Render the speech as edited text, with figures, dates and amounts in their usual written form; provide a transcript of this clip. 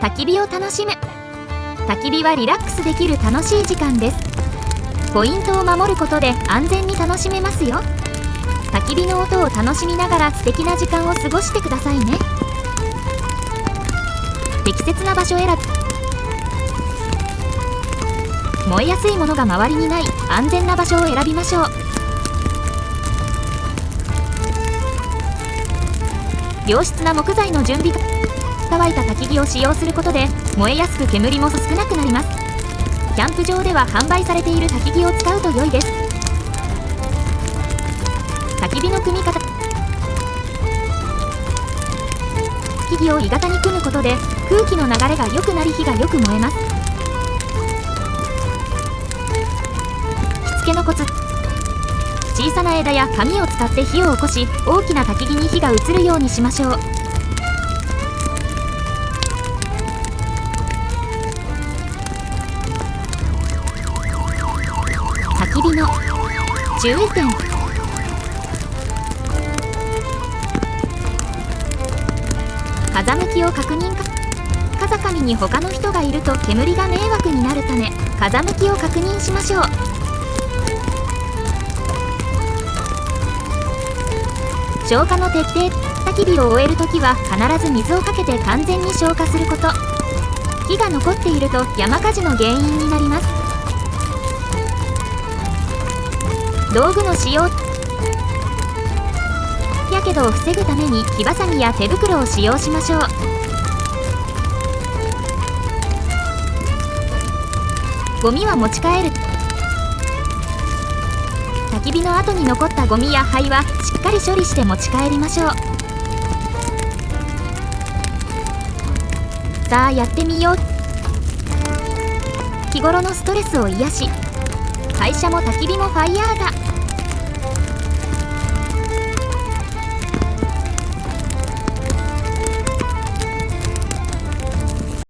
焚き火を楽しむ。焚き火はリラックスできる楽しい時間です。ポイントを守ることで安全に楽しめますよ。焚き火の音を楽しみながら素敵な時間を過ごしてくださいね。適切な場所選び。燃えやすいものが周りにない安全な場所を選びましょう。良質な木材の準備。乾いた焚き木を使用することで燃えやすく煙も少なくなります。キャンプ場では販売されている焚き木を使うと良いです。焚き火の組み方。焚き木を鋳型に組むことで空気の流れが良くなり火がよく燃えます。火付けのコツ。小さな枝や紙を使って火を起こし、大きな焚き木に火が移るようにしましょう。焚き火の注意点。風向きを確認。風上に他の人がいると煙が迷惑になるため、風向きを確認しましょう。消火の徹底。焚き火を終えるときは必ず水をかけて完全に消火すること。火が残っていると山火事の原因になります。道具の使用。やけどを防ぐために火ばさみや手袋を使用しましょう。ゴミは持ち帰る。焚き火の後に残ったゴミや灰はしっかり処理して持ち帰りましょう。さあやってみよう。日頃のストレスを癒し、会社も焚き火もファイヤーだ。